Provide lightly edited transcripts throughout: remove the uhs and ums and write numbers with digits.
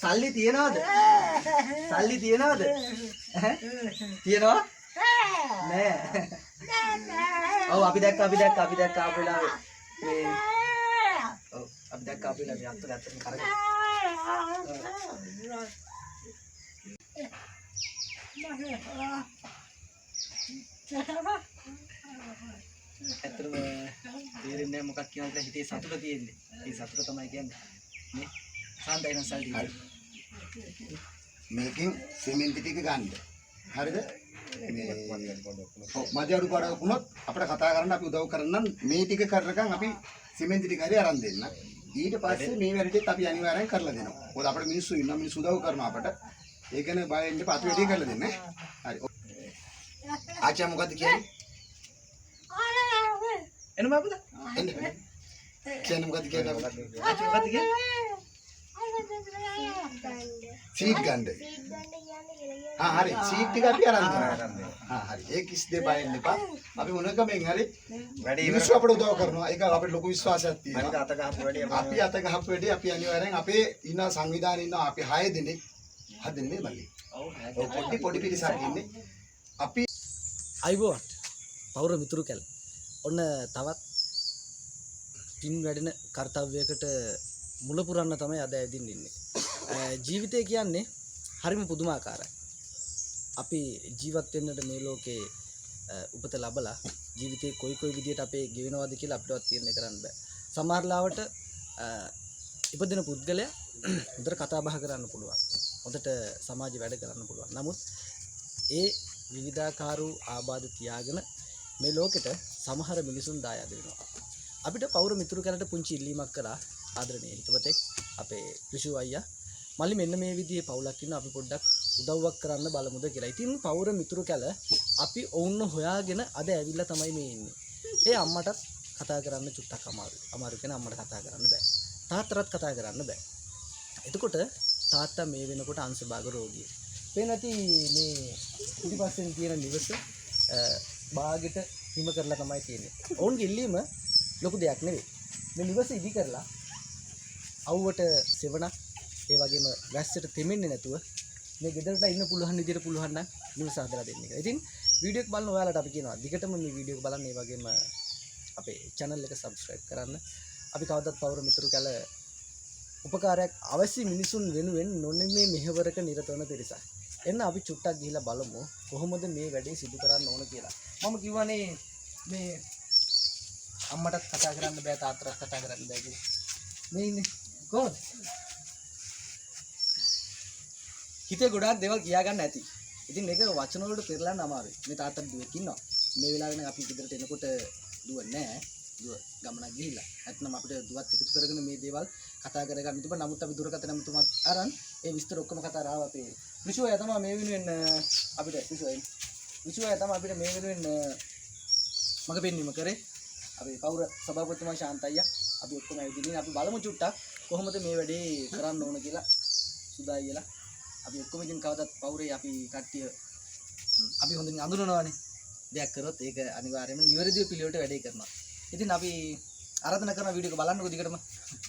සල්ලි තියනවද? සල්ලි තියනවද? තියනවා? නෑ. ඔව් අපි දැක්ක ආපු වෙලාවේ මේ ඔව් අපි දැක්ක ආපු වෙලාවේ මේ අත්තට ඇත්තටම කරගෙන. ඇත්තටම තේරෙන්නේ මොකක් කියනවද කියලා හිතේ සතුට තියෙන්නේ. ඒ සතුට තමයි කියන්නේ. නේ? සාන්දයින සල්ලි. මේකෙන් සිමෙන්ති ටික ගන්න. හරිද? මේ මදි අඩුපාඩු වුණොත් අපිට කතා කරන්න අපි උදව් කරන්නම් මේ ටික කරනකම් අපි සිමෙන්ති ටික හරි අරන් දෙන්න. ඊට පස්සේ මේ වැඩේත් අපි අනිවාර්යෙන් කරලා දෙනවා. මොකද අපිට මිනිස්සු ඉන්නවා මිනිස්සු උදව් කරනවා අපට. ඒ ගැන බය වෙන්න එපා අපි වැඩේ කරලා දෙන්න. හරි. ආච්චා මොකද්ද කියන්නේ? එනම අපුද? එන්න. කියන්නේ මොකද්ද කියන්නේ? ආච්චා මොකද්ද කියන්නේ? සීඩ් ගන්න. හරි සීට් ටික අපි අරන් දෙනවා. හරි ඒ කිස් දෙ බය වෙන්න එපා. අපි මොනකමෙන් හරි වැඩි මිනිස්සු අපට උදව් කරනවා. ඒක අපිට ලොකු විශ්වාසයක් තියෙනවා. අත ගහපු වැඩි අපි අත ගහපු වැඩි අපි අනිවාර්යෙන් අපේ ඉන්න සංවිධානයේ ඉන්න අපි 6 දෙනෙක් 7 දෙනෙක් මල්ලි. ඔව් පොඩි පිරිසක් ඉන්නේ. අපි අයිබෝන් පෞර මිතුරු කැල. ඔන්න තවත් පින් වැඩෙන කාර්යයකට මුල පුරන්න තමයි අද ඇදින්න ඉන්නේ. ජීවිතය කියන්නේ හරිම පුදුමාකාරයි. අපි ජීවත් වෙන්නට මේ ලෝකේ උපත ලැබලා ජීවිතේ කොයි විදියට අපේ ගෙවෙනවද කියලා අපිටවත් තීරණය කරන්න බෑ. සමහර ලාවට ඉපදෙන පුද්ගලයා හොඳට කතා බහ කරන්න පුළුවන්. හොඳට සමාජ වැඩ කරන්න පුළුවන්. නමුත් ඒ විවිධාකාර ආබාධ තියාගෙන මේ ලෝකෙට සමහර මිනිසුන් දායාද වෙනවා. අපිට පෞර මිතුරු කැලට පුංචි ඉල්ලීමක් කළා ආදරණීය හිතවතෙක් අපේ ක්‍රිෂු අයියා. මල්ලි මෙන්න මේ විදිහේ පවුලක් ඉන්න අපි පොඩ්ඩක් උදව්වක් කරන්න බලමුද කියලා. ඉතින් පෞර මිතුරු කැල අපි ඔවුන්ව හොයාගෙන අද ඇවිල්ලා තමයි මේ ඉන්නේ. ඒ අම්මටත් කතා කරන්න චුට්ටක් අමාරුයි. අමාරු කියන්නේ අම්මට කතා කරන්න බෑ. තාත්තටත් කතා කරන්න බෑ. එතකොට තාත්තා මේ වෙනකොට අංශභාග රෝගියෙක්. පේනති මේ පිටිපස්සෙන් තියෙන නිවස බාගෙට හිම කරලා තමයි තියෙන්නේ. ඔවුන්ගේ ඉල්ලීම ලොකු දෙයක් නෙවෙයි. මේ නිවස ඉදි කරලා අවුවට සෙවණක් ඒ වගේම වැස්සට තෙමෙන්නේ නැතුව මේ ගෙදරට ඉන්න පුළුවන් විදිහට පුළුවන් නම් නිවස හදලා දෙන්න එක. ඉතින් වීඩියෝ එක බලන ඔයාලට අපි කියනවා දිගටම මේ වීඩියෝ එක බලන්න. ඒ වගේම අපේ channel එක subscribe කරන්න. අපි කවදත් පෞර මිතුරු කැල උපකාරයක් අවශ්‍ය මිනිසුන් වෙනුවෙන් නොනෙමේ මෙහෙවරක නිරත වන පිරිසක්. එන්න අපි චුට්ටක් ගිහිල්ලා බලමු කොහොමද මේ වැඩේ සිදු කරන්න ඕන කියලා. මම කිව්වනේ මේ අම්මටත් කතා කරන්න බෑ තාත්තටත් කතා කරන්න බෑ කියලා. මේ ඉන්නේ කොහොමද? හිතේ ගොඩාක් දේවල් කියා ගන්න ඇති. ඉතින් මේක වචන වලට පෙරලන්න අමාරුයි. මේ තාත්තට දුවෙක් ඉන්නවා. මේ වෙලාවේ නම් අපි ගෙදරට එනකොට දුව නැහැ. දුව ගමනක් ගිහිල්ලා. නැත්නම් අපිට දුවත් එකතු කරගෙන මේ දේවල් කතා කරගන්න තිබුණා. නමුත් අපි දුරකථන ඇමතුමත් අරන් ඒ විස්තර ඔක්කොම කතා කරාව අපේ ක්‍රිෂු අය තමයි මේ වෙනුවෙන් අපිට ක්‍රිෂු අය තමයි අපිට මේ වෙනුවෙන් මග පෙන්වීම කරේ. අපි පෞර සභාපතිතුමා ශාන්තයියා අපි ඔක්කොම ඇවිදින්න අපි බලමු චුට්ටක් කොහොමද මේ වැඩේ කරන්න ඕන කියලා. සුදා කියලා අපි ඔක්කොම ඉතින් කවදත් පෞරේ අපි කට්ටිය අපි හොඳින් අඳුරනවානේ. දෙයක් කරොත් ඒක අනිවාර්යයෙන්ම නිවැරදිව පිළිවෙලට වැඩේ කරනවා. ඉතින් අපි ආරාධනා කරන වීඩියෝ එක බලන්නකෝ දිගටම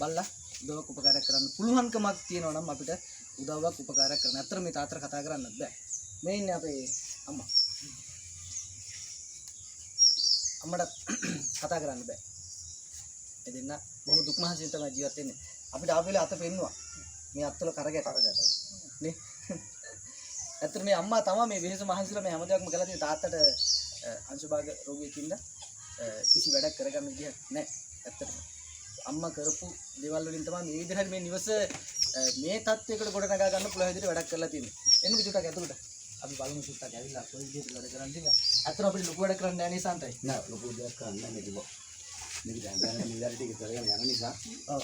බලලා උදව්වක් උපකාරයක් කරන්න පුළුවන්කමක් තියෙනවා නම් අපිට උදව්වක් උපකාරයක් කරන්න. අතර මේ තාත්තට කතා කරන්නත් බෑ. මේ ඉන්නේ අපේ අම්මා. අම්මට කතා කරන්න බෑ. ඒ දෙන්න බොහොම දුක් මහන්සියෙන් තමයි ජීවත් වෙන්නේ. අපිට ආපෙල අත පෙන්නවා. මේ අත්වල කරගැට. නේ. ඇත්තට මේ අම්මා තමයි මේ වෙහෙස මහන්සිලා මේ හැමදේක්ම කරලා තියෙන තාත්තට අංශභාග රෝගියෙකින්ද කිසි වැඩක් කරගන්න විදිහක් නැහැ. ඇත්තටම අම්මා කරපු දේවල් වලින් තමයි මේ විදිහට මේ නිවස මේ තත්ත්වයකට ගොඩ නගා ගන්න පුළුවන් විදිහට වැඩක් කරලා තියෙන්නේ. එන්නකෝ චුට්ටක් ඇතුළට. අපි බලමු චුට්ටක් ඇවිල්ලා කොයි විදිහට වැඩ කරන්නේ කියලා. ඇත්තට අපිට ලොකු වැඩ කරන්න නැහැ නේ සාන්තයි. නෑ ලොකු දෙයක් කරන්න නැහැ මේක. මේක දැන් නිදාරි ටික කරගෙන යන නිසා ඔව්.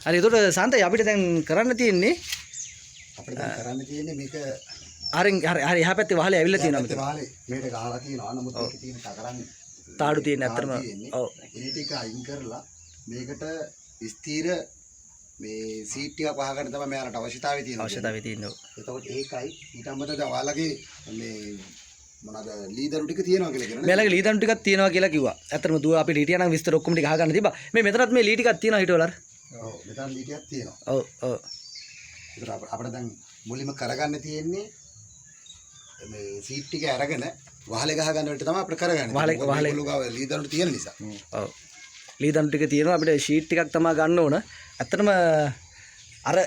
හරි එතකොට සාන්තයි අපිට දැන් කරන්න තියෙන්නේ මේක හරි එහා පැත්තේ වහලේ ඇවිල්ලා තියෙනවා මෙතන. වහලේ මේක ගහලා තියෙනවා. නමුත් මේකේ තියෙන කරන්නේ තාඩු තියෙන ඇත්තටම. ඔව්. ඒ ටික අයින් කරලා මේකට ස්ථීර මේ සීට් ටික පහ ගන්න තමයි මෙයාලට අවශ්‍යතාවය තියෙනවා. අවශ්‍යතාවය තියෙනවා. එතකොට ඒකයි ඊට අමතරව ඔයාලගේ මේ මොනවාද ලීදරු ටික තියෙනවා කියලා කියනනේ. මෙයාලගේ ලී දණු ටිකක් තියෙනවා කියලා කිව්වා. ඇත්තටම දුව අපි හිටියා නම් විස්තර ඔක්කොම ටික අහගන්න තිබ්බා. මේ මෙතනත් මේ ලී ටිකක් තියෙනවා හිටවල අර. ඔව් මෙතන ලී ටිකක් තියෙනවා. ඔව් ඔව්. ඒකට අපිට දැන් මුලින්ම කරගන්න තියෙන්නේ මේ සීට් ටික අරගෙන වහලේ ගහ ගන්න වෙලට තමයි අපිට කරගන්නේ. වහලේ ගාව ලීදරු තියෙන නිසා. ඔව්. ලී දණු ටික තියෙනවා අපිට ෂීට් ටිකක් තමයි ගන්න ඕන. ඇත්තටම අර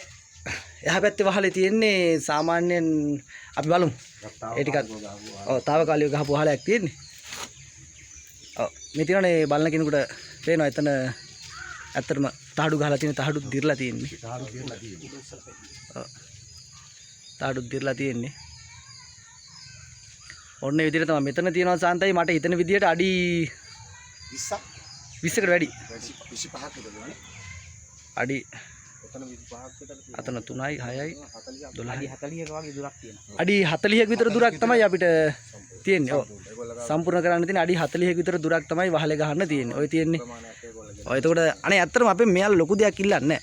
එහා පැත්තේ වහලේ තියෙන්නේ සාමාන්‍යයෙන් අපි බලමු. ඒ ටිකක් ඔව් තාවකාලිකව ගහපු වහලයක් තියෙන්නේ. ඔව් මේ තියෙනනේ බලන කෙනෙකුට පේනවා එතන ඇත්තටම තහඩු ගහලා තියෙන තහඩු දිර්ලා තියෙන්නේ. ඔව් තහඩු දිර්ලා තියෙන්නේ. ඔන්න ඒ විදිහට තමයි මෙතන තියෙනවා සාන්තයි මට හිතන විදිහට අඩි 20කට වැඩි 25ක් විතර අඩි ඔතන 25ක් විතර අතන 3යි 6යි 12යි 40ක වගේ දුරක් තියෙනවා. අඩි 40ක විතර දුරක් තමයි අපිට තියෙන්නේ. ඔව් සම්පූර්ණ කරන්න තියෙන අඩි 40ක විතර දුරක් තමයි වහලේ ගහන්න තියෙන්නේ. ඔය තියෙන්නේ. ඔය එතකොට අනේ ඇත්තටම අපේ මෙයාලා ලොකු දෙයක් ඉල්ලන්නේ නැහැ.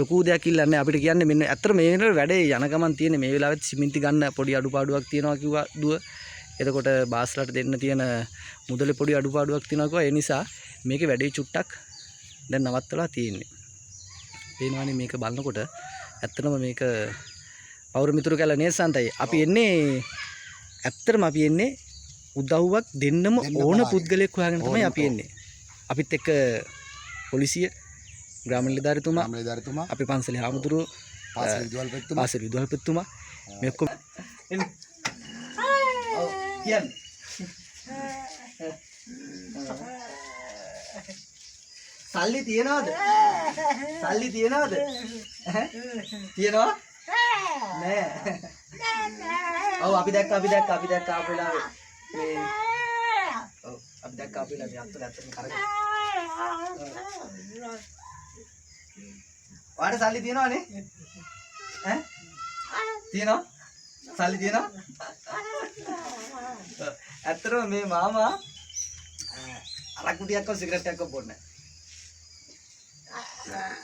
ලොකු දෙයක් ඉල්ලන්නේ නැහැ. අපිට කියන්නේ මෙන්න ඇත්තට මේ වෙනකොට වැඩේ යන ගමන් තියෙන්නේ මේ වෙලාවෙත් සිමෙන්ති ගන්න පොඩි අඩුපාඩුවක් තියෙනවා කිව්වා දුව. එතකොට බාස්ලට දෙන්න තියෙන මුදලේ පොඩි අඩුපාඩුවක් තියෙනවා කිව්වා. ඒ නිසා මේකේ වැඩේ චුට්ටක් දැන් නවත්තලා තියෙන්නේ. පේනවනේ මේක බලනකොට ඇත්තටම මේක පෞර මිතුරු කැල නේසන්තයි අපි එන්නේ ඇත්තටම අපි එන්නේ උදව්වක් දෙන්නම ඕන පුද්ගලයෙක් හොයාගෙන තමයි අපි එන්නේ. අපිත් එක්ක පොලිසිය ග්‍රාම නිලධාරිතුමා අපි පන්සලේ හාමුදුරුවෝ පාසල් විදුහල්පතිතුමා මේ ඔක්කොම එන්නේ. ඔව් කියන්නේ සල්ලි තියනවද? සල්ලි තියනවද? තියනවා? නෑ. ඔව් අපි දැක්ක ආපු වෙලාවේ මේ ඔව් අපි දැක්ක ආපු වෙලාවේ අත්තට ඇත්තටම කරගෙන. ඔයාලට සල්ලි තියනවනේ? ඈ? තියනවා? සල්ලි තියනවා? ඇත්තටම මේ මාමා අරක්කු ටිකක්වත් සිගරට් එකක්වත් බොන්නේ නැහැ.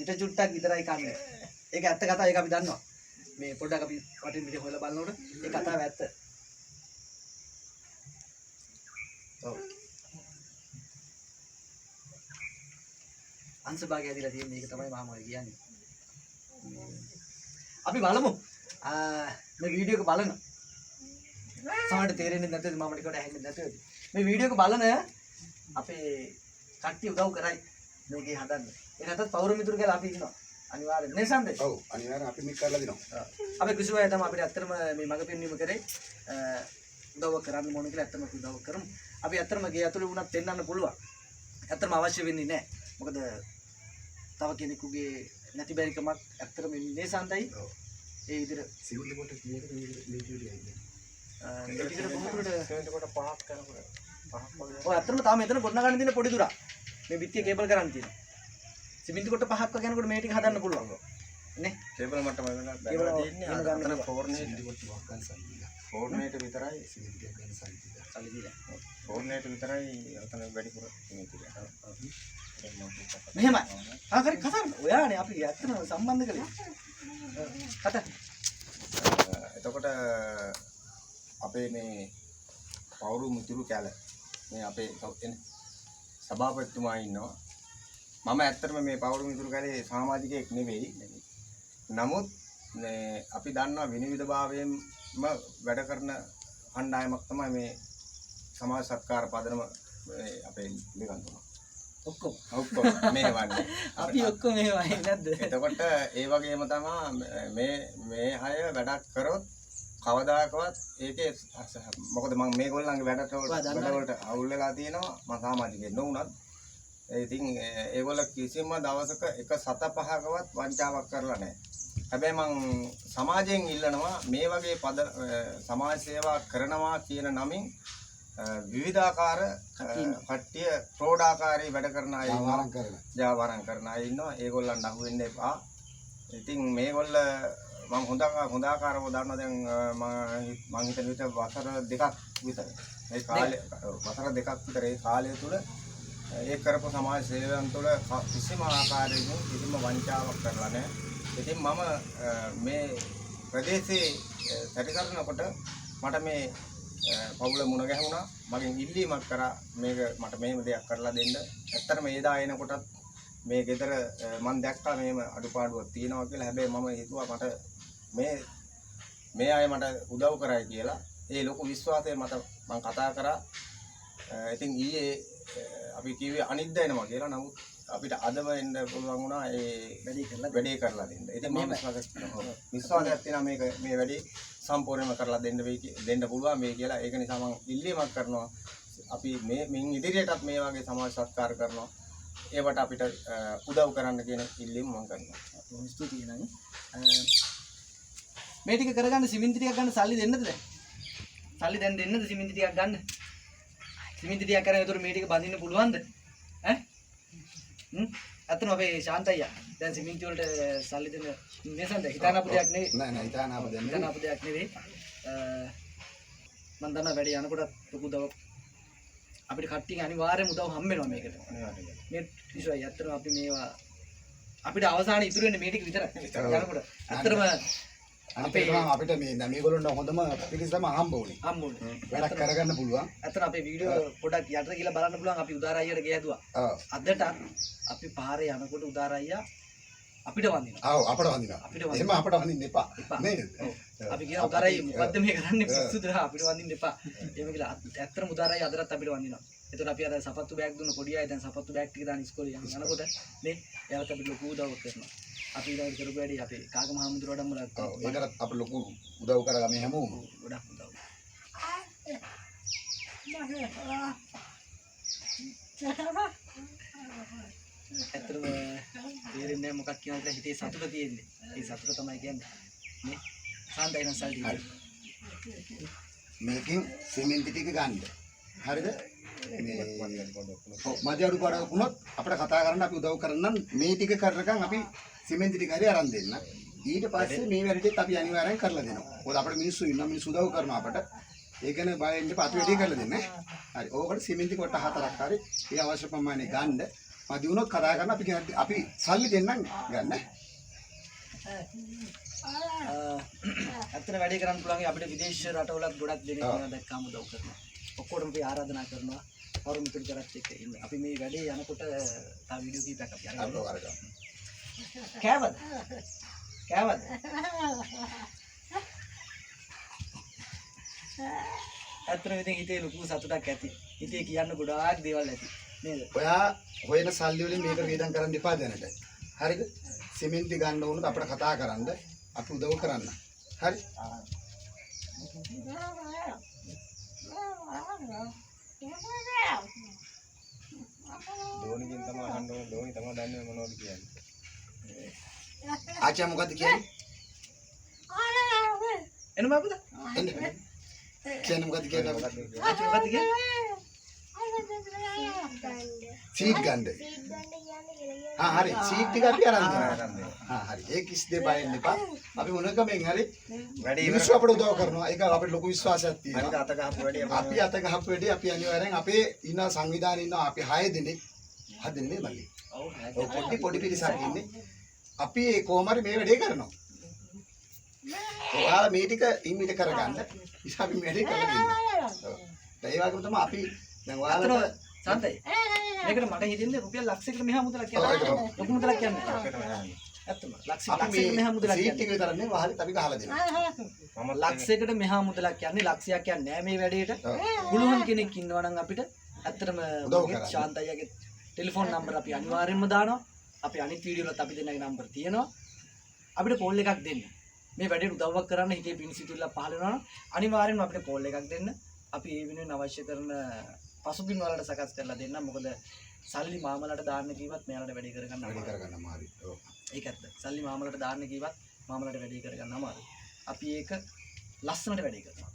ඊට චුට්ටක් විතරයි කන්නේ. ඒක ඇත්ත කතාව ඒක අපි දන්නවා. මේ පොඩ්ඩක් අපි වටින් විදිහ හොයලා බලනකොට ඒ කතාව ඇත්ත. ඔව්. අංශභාගය ඇදලා තියෙන මේක තමයි මාමා කියන්නේ. අපි බලමු. මේ වීඩියෝ එක බලන. සමහරට තේරෙන්නේ නැත්නම් මම ටිකට ඇහෙන්නේ නැතුව. මේ වීඩියෝ එක බලන අපේ කට්ටිය උදව් කරයි මේකේ හදන්න. ඒ නැත්නම් පෞර මිතුරු කියලා අපි ඉන්නවා. අනිවාර්යයෙන් නේ සම්දේ. ඔව් අනිවාර්යෙන් අපි මේක කරලා දෙනවා. අපි කිසිම අය තමයි අපිට ඇත්තටම මේ මඟ පෙන්වීම කරේ උදව් කරන්න ඕන කියලා ඇත්තටම අපි උදව් කරමු. අපි ඇත්තටම ගේ ඇතුලේ වුණත් දෙන්නන්න පුළුවන්. ඇත්තටම අවශ්‍ය වෙන්නේ නැහැ. මොකද තව කෙනෙකුගේ නැති බැරිකමක් ඇත්තටම ඉන්නේ සම්දයි. ඒ විදිහට සිවිල් කොට කීයකට මේ වීඩියෝ එකයි. ටිකට කොහොමද සෙන්ට් කොට 5ක් කරනකොට 5ක් වගේ. ඔය ඇත්තටම තාම මෙතන ගොඩනගන්න තියෙන පොඩි දුරක්. මේ බිත්තිය කේබල් කරන්න තියෙනවා. සිමෙන්ති කොට 5ක් වගේ යනකොට මේ ටික හදන්න පුළුවන්. නේ? කේබල් මට්ටම වෙනකන් කේබල් බැලලා තියෙන්නේ අර ගන්න අතන ෆෝර්නේට් කොට වක්කන් සල්ලි. ෆෝර්නේට් විතරයි සිවිල් ටික ගන්න සල්ලි දීලා. සල්ලි දීලා. ෆෝර්නේට් විතරයි අතන වැඩිපුර මේ කියලා. මෙහෙමයි. කරේ කතා කරන්න. ඔයානේ අපි ඇත්තටම සම්බන්ධ කළේ. කතා. එතකොට අපේ මේ පවුරු මිතුරු කැල මේ අපේ එන සභාපතිතුමා ඉන්නවා. මම ඇත්තටම මේ පවුරු මිතුරු කැලේ සමාජිකයෙක් නෙවෙයි. නමුත් මේ අපි දන්නවා විනිවිදභාවයෙන්ම වැඩ කරන කණ්ඩායමක් තමයි මේ සමාජ සත්කාර පදනම අපේ නිකන්තුමා. ඔක්කොම මේ වන්නේ. අපි ඔක්කොම මේවයි නැද්ද? එතකොට ඒ වගේම තමයි මේ අය වැඩක් කරොත් කවදාකවත් ඒකේ මොකද මම මේගොල්ලන්ගේ වැඩවලට අවුල් වෙලා තියෙනවා මම සමාජිකයෙක් නොවුනත් ඉතින් ඒගොල්ලෝ කිසිම දවසක එක සත පහකවත් වංචාවක් කරලා නැහැ. හැබැයි මම සමාජයෙන් ඉල්ලනවා මේ වගේ සමාජ සේවා කරනවා කියන නමින් විවිධාකාර කට්ටිය ප්‍රෝඩාකාරී වැඩ කරන අය ජාවාරම් කරන අය ඉන්නවා. ඒගොල්ලන්ට අහු වෙන්න එපා. ඉතින් මේගොල්ල මම හොඳාකාරව දන්නවා දැන් මම හිතන විදිහට වසර දෙකක් විතර. ඒ කාලේ වසර දෙකක් විතර ඒ කාලය තුල ඒ කරපු සමාජ සේවයන් තුළ කිසිම ආකාරයකින් කිසිම වංචාවක් කරලා නැහැ. ඉතින් මම මේ ප්‍රදේශයේ සැරිසරනකොට මට මේ පවුල මුණ ගැහුණා. මගෙන් ඉල්ලීමක් කරා මේක මට මෙහෙම දෙයක් කරලා දෙන්න. ඇත්තටම එදා එනකොටත් මේ ගෙදර මම දැක්කා මෙහෙම අඩුපාඩුවක් තියෙනවා කියලා. හැබැයි මම හිතුවා මට මේ අය මට උදව් කරයි කියලා. ඒ ලොකු විශ්වාසය මත මම කතා කරා. ඉතින් ඊයේ අපි කිව්වේ අනිද්දා එනවා කියලා. නමුත් අපිට අදම එන්න පුළුවන් වුණා ඒ වැඩේ කරලා දෙන්න. ඉතින් මම විශ්වාසයක් තියෙනවා මේ වැඩේ සම්පූර්ණයෙන්ම කරලා දෙන්න පුළුවන් මේ කියලා. ඒක නිසා මම ඉල්ලීමක් කරනවා. අපි මින් ඉදිරියටත් මේ වගේ සමාජ සත්කාර කරනවා. ඒවට අපිට උදව් කරන්න කියන ඉල්ලීම මම කරනවා. බොහොම ස්තුතියි නංගි. මේ ටික කරගන්න සිමෙන්ති ටිකක් ගන්න සල්ලි දෙන්නද දැන්? සල්ලි දැන් දෙන්නද සිමෙන්ති ටිකක් ගන්න? සිමෙන්ති ටිකක් කරන් ඒතර මේ ටික බඳින්න පුළුවන්ද? ඈ? අතන අපේ ශාන්තයියා දැන් සිමෙන්ති වලට සල්ලි දෙන්න නේසන්ද? හිතාන අපු දෙයක් නෙවෙයි. නෑ නෑ හිතාන අපු දෙයක් හිතාන අපු දෙයක් නෙවෙයි. මම දන්නා වැඩි යනකොට ලොකු දවක් අපිට කට්ටියන් අනිවාර්යයෙන්ම උදව් හම්බ වෙනවා මේකට. මේ විශ්වයි ඇත්තටම අපි මේවා අපිට අවසානයේ ඉතුරු වෙන්නේ මේ ටික විතරයි. යනකොට ඇත්තටම අපිට මේ මේගොල්ලන්ට හොඳම පිළිසම හම්බ වුණේ. වැඩක් කරගන්න පුළුවන්. ඇත්තට අපේ වීඩියෝ පොඩක් යටට ගිහලා බලන්න පුළුවන්. අපි උදාර අයියට ගියදුවා. අදට අපි පාරේ යනකොට උදාර අයියා අපිට වඳිනවා. ඔව් අපිට වඳිනවා. එහෙම අපිට වඳින්න එපා. නේද? අපි කියන උදාර අයියා මොකද්ද මේ කරන්නේ පිස්සුද අපිට වඳින්න එපා. එහෙම කියලා ඇත්තටම උදාර අයියා අදටත් අපිට වඳිනවා. එතකොට අපි අර සපත්තු බෑග් දුන්න පොඩි අය දැන් සපත්තු බෑග් ටික දාන ඉස්කෝලේ යනකොට මේ එයාලට අපි ලොකු උදව්වක් කරනවා. අපි ඊළඟට කරපු වැඩි අපේ කාග මහමුදුරටම ඒකට අපි ලොකු උදව් කරා මේ හැමෝම ගොඩක් උදව්. ඇත්තටම තේරෙන්නේ නැහැ මොකක් කියනවද හිතේ සතුට තියෙන්නේ. ඒ සතුට තමයි කියන්නේ. නේ? සාන්තයින සල්ලි. මේකෙන් සිමෙන්ති ටික ගන්න. හරිද? මැද අඩුපාඩුවක් වුණොත් අපිට කතා කරන්න අපි උදව් කරන්නම් මේ ටික කරනකම් අපි සිමෙන්ති ටික හරි අරන් දෙන්න. ඊට පස්සේ මේ වැඩේත් අපි අනිවාර්යෙන් කරලා දෙනවා. මොකද අපිට මිනිස්සු ඉන්නවා මිනිස්සු උදව් කරනවා අපට. ඒකනේ බය වෙන්න එපා අපි වැඩේ කරලා දෙන්න. හරි. ඕකට සිමෙන්ති කොට 4ක් හරි ඒ අවශ්‍ය ප්‍රමාණය ගන්න. මදි වුණොත් කතා කරන්න අපි සල්ලි දෙන්නම් ගන්න. ඇත්තට වැඩේ කරන්න පුළුවන් අපිට විදේශ රටවලත් ගොඩක් දෙනෙක් ඉන්නවා දැක්කම උදව් කරනවා. ඔක්කොටම අපි ආරාධනා කරනවා. වරු මිතුරු කරත් එක්ක ඉන්න. අපි මේ වැඩේ යනකොට තව වීඩියෝ කීපයක් අපි අරගමු. කෑවද? ඇත්තටම ඉතින් හිතේ ලොකු සතුටක් ඇති. හිතේ කියන්න ගොඩාක් දේවල් ඇති. නේද? ඔයා හොයන සල්ලි වලින් මේක වේදම් කරන්න එපා දැනට. හරිද? සිමෙන්ති ගන්න වුණොත් අපිට කතා කරන්න අපි උදව් කරන්න. හරි? ධෝනිකින් තමයි අහන්න ඕනේ. ධෝනි තමයි දන්නේ මොනවද කියන්නේ. ආච්චා මොකද්ද කියන්නේ? එන්න බබුද? එන්න. කියන්නේ මොකද්ද කියන්නේ? ආච්චා මොකද්ද කියන්නේ? සීට් ගන්න. හරි සීට් ටික අපි අරන් දෙනවා. හරි ඒ කිස් දෙ බයින් එපා. අපි මොනකමෙන් හරි වැඩේ මිනිස්සු අපට උදව් කරනවා. ඒක අපිට ලොකු විශ්වාසයක් තියෙනවා. අත ගහපු වැඩේ අපි අත ගහපු වැඩේ අපි අනිවාර්යෙන් අපේ ඉන්න සංවිධානයේ ඉන්න අපි 6 දෙනෙක් 7 දෙනෙක් මගේ. ඔව් පොඩි පිරිසක් ඉන්නේ. අපි කොහොම හරි මේ වැඩේ කරනවා. ඔයාලා මේ ටික ඉම්මිට කරගන්න. ඉතින් අපි මේ වැඩේ කරලා දෙන්න. ඔව්. ඒ වගේම තමයි අපි දැන් ඔයාලට සාන්තයි. මේකට මට හිතෙන්නේ රුපියල් ලක්ෂයකට මෙහා මුදලක් කියලා. ලොකු මුදලක් කියන්නේ. ඇත්තම. ලක්ෂයකට මෙහා මුදලක් සීට් කියන්නේ. එක විතරක් නෙවෙයි වහලෙත් අපි ගහලා දෙනවා. ලක්ෂයකට මෙහා මුදලක් කියන්නේ ලක්ෂයක් කියන්නේ නෑ මේ වැඩේට. පුළුවන් කෙනෙක් ඉන්නවා නම් අපිට ඇත්තටම මගේ ශාන්තයියාගේ ටෙලිෆෝන් නම්බර අපි අනිවාර්යෙන්ම දානවා. අපි අනිත් වීඩියෝ වලත් අපි දෙන්නගේ නම්බර තියෙනවා. අපිට කෝල් එකක් දෙන්න. මේ වැඩේට උදව්වක් කරන්න හිතේ පිණිසිතුල්ල පහල වෙනවා නම් අනිවාර්යෙන්ම අපිට කෝල් එකක් දෙන්න. අපි ඒ වෙනුවෙන් අවශ්‍ය කරන පසුබිම් වලට සකස් කරලා දෙන්න. මොකද සල්ලි මාමලට දාන්න කිව්වත් මෙයාලට වැඩේ කරගන්න අමාරුයි. ඔව්. ඒක ඇත්ත. සල්ලි මාමලට දාන්න කිව්වත් මාමලට වැඩේ කරගන්න අමාරුයි. අපි ඒක ලස්සනට වැඩේ කරනවා.